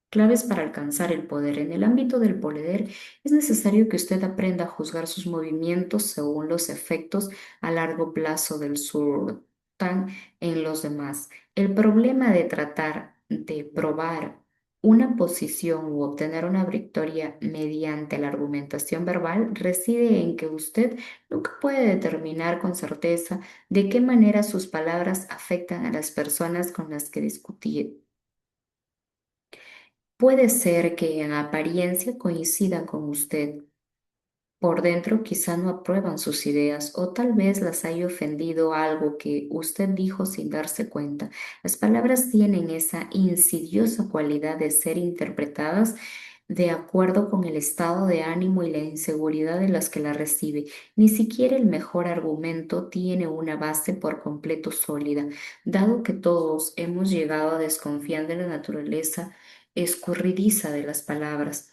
Claves para alcanzar el poder. En el ámbito del poder es necesario que usted aprenda a juzgar sus movimientos según los efectos a largo plazo del sultán en los demás. El problema de tratar de probar una posición u obtener una victoria mediante la argumentación verbal reside en que usted nunca puede determinar con certeza de qué manera sus palabras afectan a las personas con las que discutir. Puede ser que en apariencia coincidan con usted. Por dentro quizá no aprueban sus ideas o tal vez las haya ofendido algo que usted dijo sin darse cuenta. Las palabras tienen esa insidiosa cualidad de ser interpretadas de acuerdo con el estado de ánimo y la inseguridad de las que la recibe. Ni siquiera el mejor argumento tiene una base por completo sólida, dado que todos hemos llegado a desconfiar de la naturaleza escurridiza de las palabras.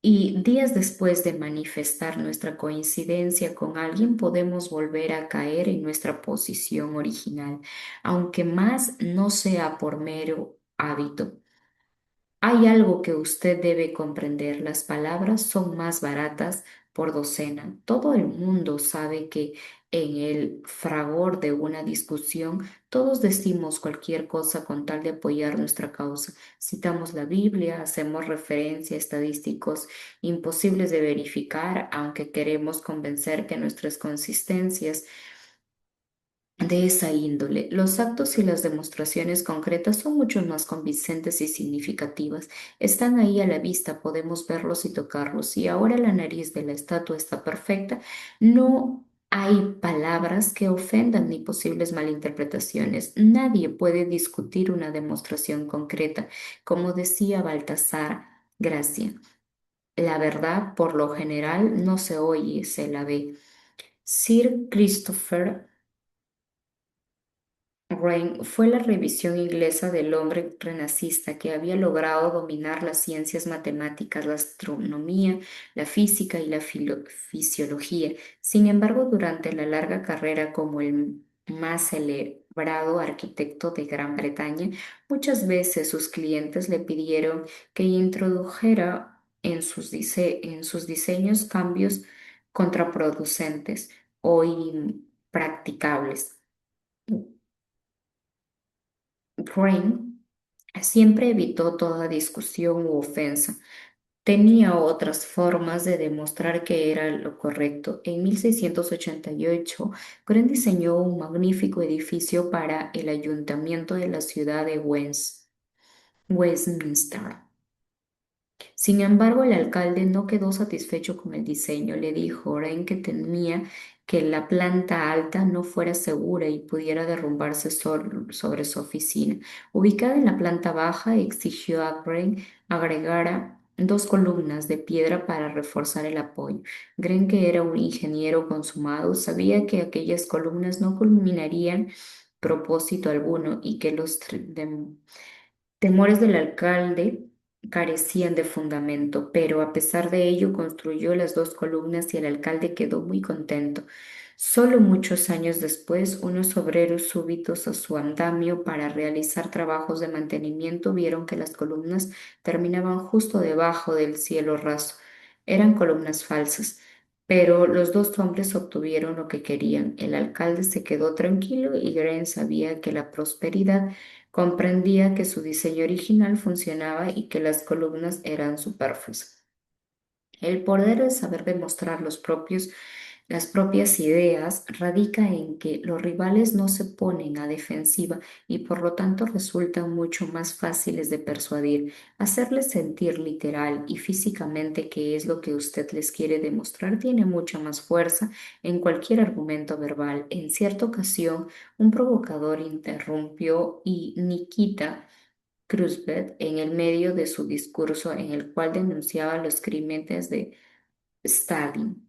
Y días después de manifestar nuestra coincidencia con alguien, podemos volver a caer en nuestra posición original, aunque más no sea por mero hábito. Hay algo que usted debe comprender. Las palabras son más baratas por docena. Todo el mundo sabe que en el fragor de una discusión todos decimos cualquier cosa con tal de apoyar nuestra causa. Citamos la Biblia, hacemos referencia a estadísticos imposibles de verificar, aunque queremos convencer que nuestras consistencias de esa índole. Los actos y las demostraciones concretas son mucho más convincentes y significativas. Están ahí a la vista, podemos verlos y tocarlos. Y ahora la nariz de la estatua está perfecta. No hay palabras que ofendan ni posibles malinterpretaciones. Nadie puede discutir una demostración concreta. Como decía Baltasar Gracia, la verdad por lo general no se oye, se la ve. Sir Christopher Wren fue la revisión inglesa del hombre renacista que había logrado dominar las ciencias matemáticas, la astronomía, la física y la fisiología. Sin embargo, durante la larga carrera como el más celebrado arquitecto de Gran Bretaña, muchas veces sus clientes le pidieron que introdujera en sus diseños cambios contraproducentes o impracticables. Crane siempre evitó toda discusión u ofensa. Tenía otras formas de demostrar que era lo correcto. En 1688, Crane diseñó un magnífico edificio para el ayuntamiento de la ciudad de Westminster. Sin embargo, el alcalde no quedó satisfecho con el diseño. Le dijo a Oren que temía que la planta alta no fuera segura y pudiera derrumbarse sobre su oficina. Ubicada en la planta baja, exigió a Green agregara dos columnas de piedra para reforzar el apoyo. Green, que era un ingeniero consumado, sabía que aquellas columnas no culminarían propósito alguno y que los temores del alcalde carecían de fundamento, pero a pesar de ello construyó las dos columnas y el alcalde quedó muy contento. Solo muchos años después, unos obreros súbitos a su andamio para realizar trabajos de mantenimiento vieron que las columnas terminaban justo debajo del cielo raso. Eran columnas falsas. Pero los dos hombres obtuvieron lo que querían. El alcalde se quedó tranquilo y Grant sabía que la prosperidad comprendía que su diseño original funcionaba y que las columnas eran superfluas. El poder de saber demostrar las propias ideas radica en que los rivales no se ponen a defensiva y por lo tanto resultan mucho más fáciles de persuadir. Hacerles sentir literal y físicamente qué es lo que usted les quiere demostrar tiene mucha más fuerza en cualquier argumento verbal. En cierta ocasión, un provocador interrumpió y Nikita Khrushchev en el medio de su discurso en el cual denunciaba los crímenes de Stalin.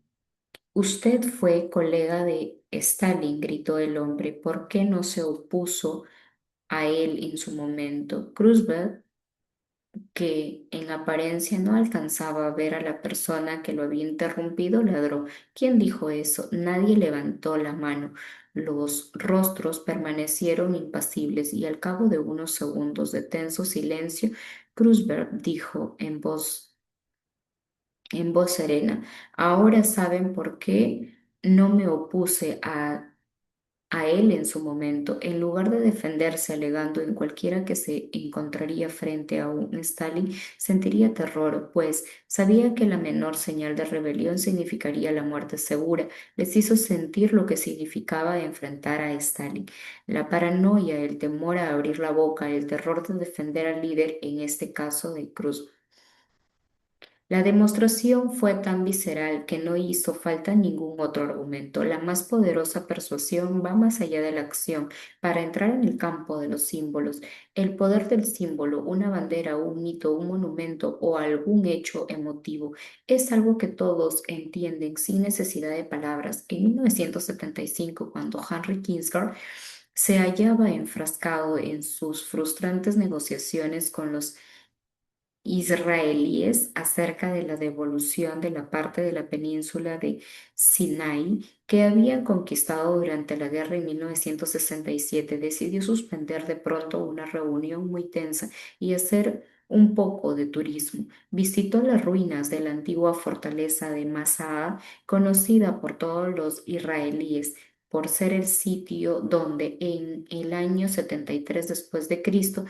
Usted fue colega de Stalin, gritó el hombre. ¿Por qué no se opuso a él en su momento? Khrushchev, que en apariencia no alcanzaba a ver a la persona que lo había interrumpido, ladró. ¿Quién dijo eso? Nadie levantó la mano. Los rostros permanecieron impasibles y al cabo de unos segundos de tenso silencio, Khrushchev dijo en voz serena, ahora saben por qué no me opuse a él en su momento. En lugar de defenderse alegando en cualquiera que se encontraría frente a un Stalin, sentiría terror, pues sabía que la menor señal de rebelión significaría la muerte segura. Les hizo sentir lo que significaba enfrentar a Stalin. La paranoia, el temor a abrir la boca, el terror de defender al líder, en este caso de Cruz. La demostración fue tan visceral que no hizo falta ningún otro argumento. La más poderosa persuasión va más allá de la acción para entrar en el campo de los símbolos. El poder del símbolo, una bandera, un mito, un monumento o algún hecho emotivo, es algo que todos entienden sin necesidad de palabras. En 1975, cuando Henry Kissinger se hallaba enfrascado en sus frustrantes negociaciones con los israelíes acerca de la devolución de la parte de la península de Sinai que habían conquistado durante la guerra en 1967, decidió suspender de pronto una reunión muy tensa y hacer un poco de turismo. Visitó las ruinas de la antigua fortaleza de Masada, conocida por todos los israelíes por ser el sitio donde en el año 73 después de Cristo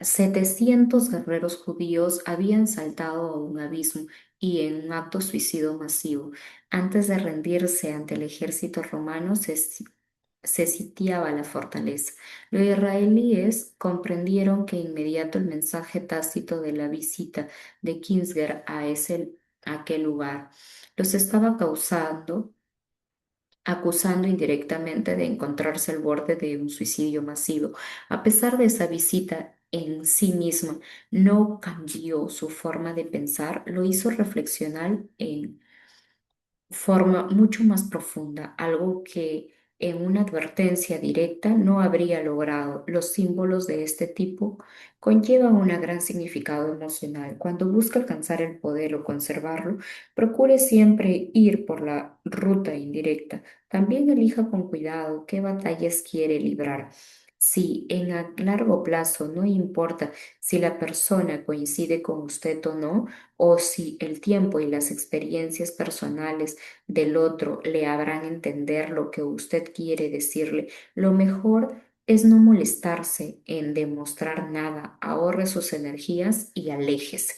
700 guerreros judíos habían saltado a un abismo y en un acto suicidio masivo, antes de rendirse ante el ejército romano, se sitiaba la fortaleza. Los israelíes comprendieron que inmediato el mensaje tácito de la visita de Kinsger a aquel lugar los estaba acusando indirectamente de encontrarse al borde de un suicidio masivo. A pesar de esa visita en sí misma, no cambió su forma de pensar, lo hizo reflexionar en forma mucho más profunda, algo que en una advertencia directa no habría logrado. Los símbolos de este tipo conllevan un gran significado emocional. Cuando busca alcanzar el poder o conservarlo, procure siempre ir por la ruta indirecta. También elija con cuidado qué batallas quiere librar. Si en a largo plazo no importa si la persona coincide con usted o no, o si el tiempo y las experiencias personales del otro le habrán entender lo que usted quiere decirle. Lo mejor es no molestarse en demostrar nada, ahorre sus energías y aléjese.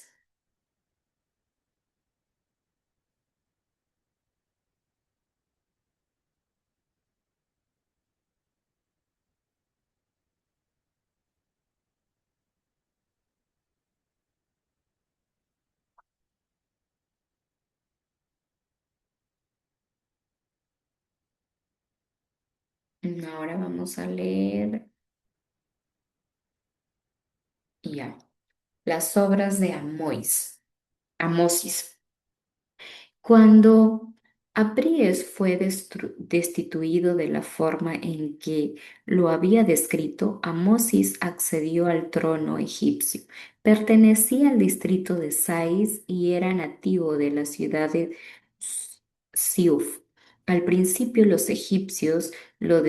Ahora vamos a leer ya las obras de Amosis. Cuando Apríes fue destituido de la forma en que lo había descrito, Amosis accedió al trono egipcio. Pertenecía al distrito de Sais y era nativo de la ciudad de Siuf. Al principio los egipcios lo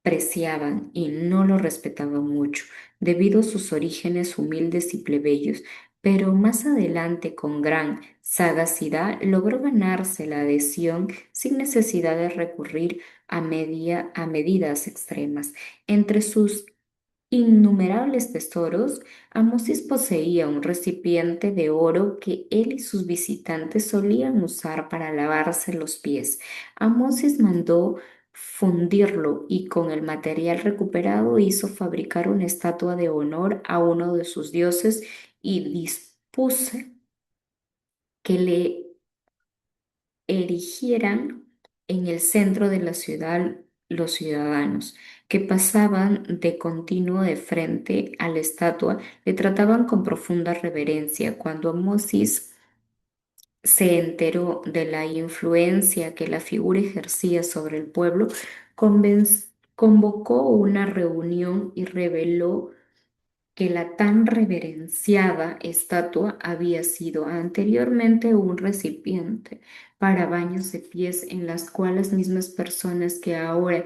preciaban y no lo respetaban mucho, debido a sus orígenes humildes y plebeyos, pero más adelante, con gran sagacidad, logró ganarse la adhesión sin necesidad de recurrir a medidas extremas. Entre sus innumerables tesoros, Amosis poseía un recipiente de oro que él y sus visitantes solían usar para lavarse los pies. Amosis mandó fundirlo y con el material recuperado hizo fabricar una estatua de honor a uno de sus dioses y dispuso que le erigieran en el centro de la ciudad los ciudadanos que pasaban de continuo de frente a la estatua le trataban con profunda reverencia. Cuando Moses se enteró de la influencia que la figura ejercía sobre el pueblo, convocó una reunión y reveló que la tan reverenciada estatua había sido anteriormente un recipiente para baños de pies en las cuales mismas personas que ahora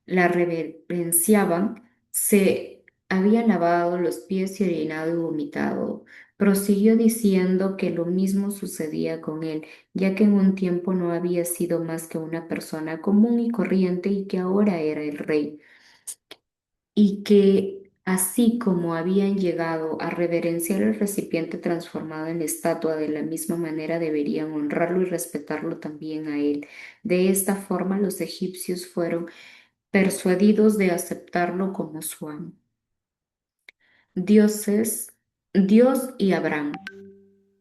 la reverenciaban se habían lavado los pies y orinado y vomitado. Prosiguió diciendo que lo mismo sucedía con él, ya que en un tiempo no había sido más que una persona común y corriente y que ahora era el rey y que así como habían llegado a reverenciar el recipiente transformado en estatua, de la misma manera deberían honrarlo y respetarlo también a él. De esta forma los egipcios fueron persuadidos de aceptarlo como su amo. Dioses, Dios y Abraham.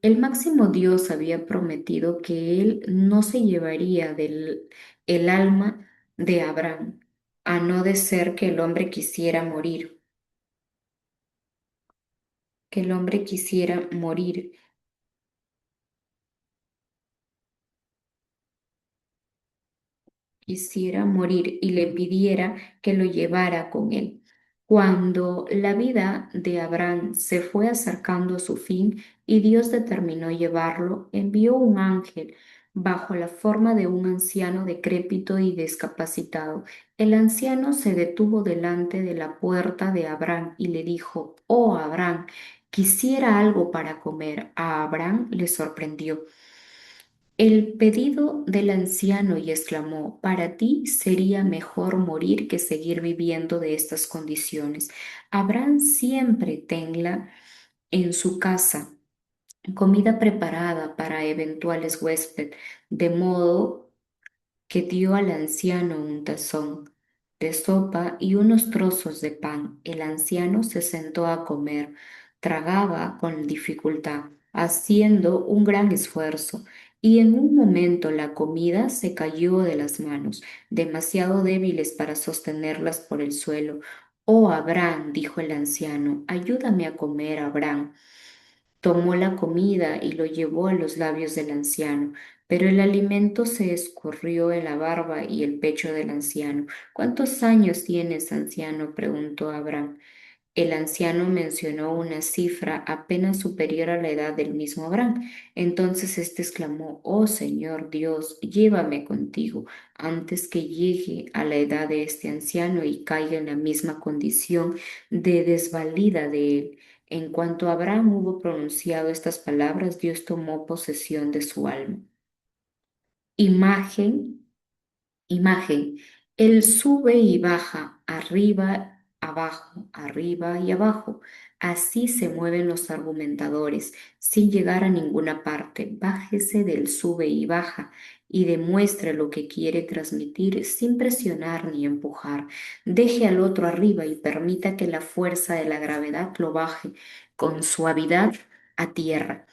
El máximo Dios había prometido que él no se llevaría el alma de Abraham, a no de ser que el hombre quisiera morir, que el hombre quisiera morir, quisiera morir y le pidiera que lo llevara con él. Cuando la vida de Abraham se fue acercando a su fin y Dios determinó llevarlo, envió un ángel bajo la forma de un anciano decrépito y discapacitado. El anciano se detuvo delante de la puerta de Abraham y le dijo: Oh Abraham, quisiera algo para comer. A Abraham le sorprendió el pedido del anciano y exclamó: Para ti sería mejor morir que seguir viviendo de estas condiciones. Abraham siempre tenla en su casa comida preparada para eventuales huéspedes, de modo que dio al anciano un tazón. de sopa y unos trozos de pan. El anciano se sentó a comer. Tragaba con dificultad, haciendo un gran esfuerzo, y en un momento la comida se cayó de las manos, demasiado débiles para sostenerlas por el suelo. Oh, Abraham, dijo el anciano, ayúdame a comer, Abraham. Tomó la comida y lo llevó a los labios del anciano, pero el alimento se escurrió en la barba y el pecho del anciano. ¿Cuántos años tienes, anciano? Preguntó Abraham. El anciano mencionó una cifra apenas superior a la edad del mismo Abraham. Entonces éste exclamó: Oh Señor Dios, llévame contigo antes que llegue a la edad de este anciano y caiga en la misma condición de desvalida de él. En cuanto Abraham hubo pronunciado estas palabras, Dios tomó posesión de su alma. Imagen. Imagen. Él sube y baja, arriba, abajo, arriba y abajo. Así se mueven los argumentadores, sin llegar a ninguna parte. Bájese del sube y baja y demuestre lo que quiere transmitir sin presionar ni empujar. Deje al otro arriba y permita que la fuerza de la gravedad lo baje con suavidad a tierra.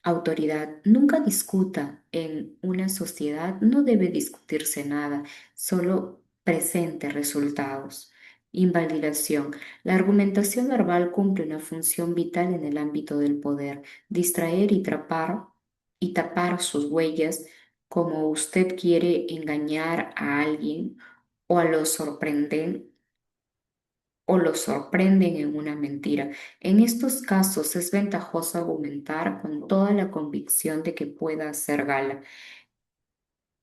Autoridad. Nunca discuta. En una sociedad no debe discutirse nada, solo presente resultados. Invalidación. La argumentación verbal cumple una función vital en el ámbito del poder, distraer y tapar sus huellas como usted quiere engañar a alguien o a lo sorprender o lo sorprenden en una mentira. En estos casos es ventajoso argumentar con toda la convicción de que pueda hacer gala.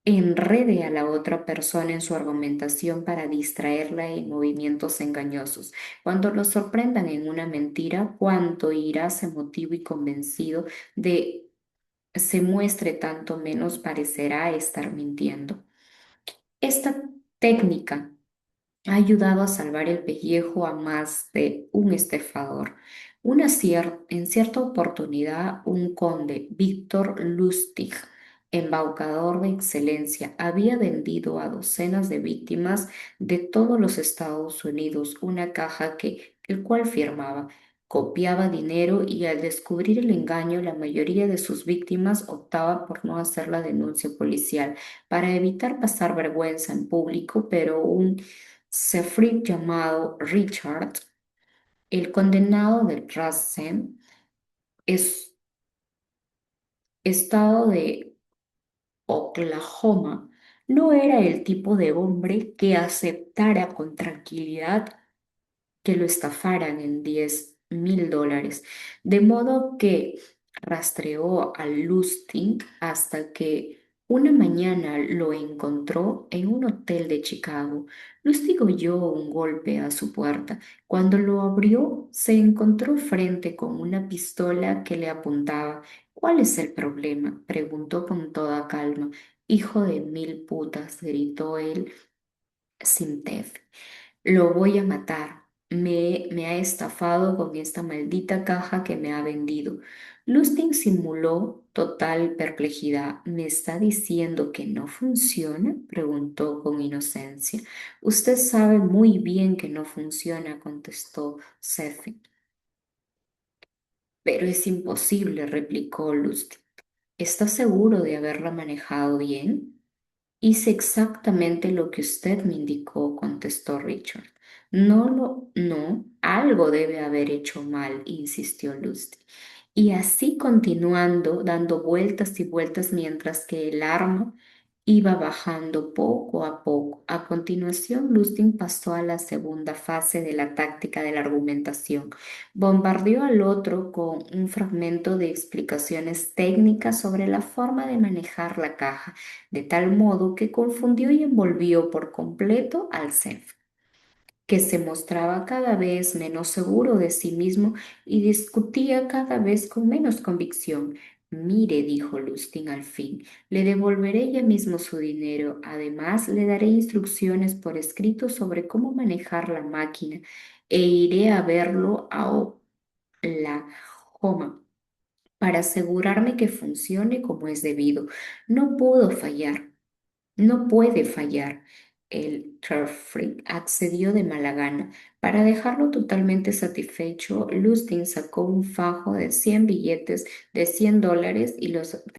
Enrede a la otra persona en su argumentación para distraerla en movimientos engañosos. Cuando lo sorprendan en una mentira, cuanto irás emotivo y convencido de se muestre, tanto menos parecerá estar mintiendo. Esta técnica ha ayudado a salvar el pellejo a más de un estafador. En cierta oportunidad, un conde, Víctor Lustig, embaucador de excelencia, había vendido a docenas de víctimas de todos los Estados Unidos una caja el cual firmaba. Copiaba dinero y al descubrir el engaño, la mayoría de sus víctimas optaba por no hacer la denuncia policial para evitar pasar vergüenza en público, pero un Sefrit llamado Richard, el condenado de Racine, es estado de Oklahoma, no era el tipo de hombre que aceptara con tranquilidad que lo estafaran en $10,000, de modo que rastreó a Lustig hasta que una mañana lo encontró en un hotel de Chicago. Lustig oyó un golpe a su puerta. Cuando lo abrió, se encontró frente con una pistola que le apuntaba. ¿Cuál es el problema?, preguntó con toda calma. Hijo de mil putas, gritó él sin tef. Lo voy a matar. Me ha estafado con esta maldita caja que me ha vendido. Lustig simuló total perplejidad. ¿Me está diciendo que no funciona?, preguntó con inocencia. Usted sabe muy bien que no funciona, contestó Sefe. Pero es imposible, replicó Lustig. ¿Está seguro de haberla manejado bien? Hice exactamente lo que usted me indicó, contestó Richard. No, algo debe haber hecho mal, insistió Lustig. Y así continuando, dando vueltas y vueltas mientras que el arma iba bajando poco a poco. A continuación, Lustig pasó a la segunda fase de la táctica de la argumentación. Bombardeó al otro con un fragmento de explicaciones técnicas sobre la forma de manejar la caja, de tal modo que confundió y envolvió por completo al Cenf, que se mostraba cada vez menos seguro de sí mismo y discutía cada vez con menos convicción. Mire, dijo Lustig al fin, le devolveré ya mismo su dinero. Además, le daré instrucciones por escrito sobre cómo manejar la máquina e iré a verlo a Oklahoma para asegurarme que funcione como es debido. No pudo fallar. No puede fallar. El Freak accedió de mala gana. Para dejarlo totalmente satisfecho, Lustig sacó un fajo de 100 billetes de $100 y los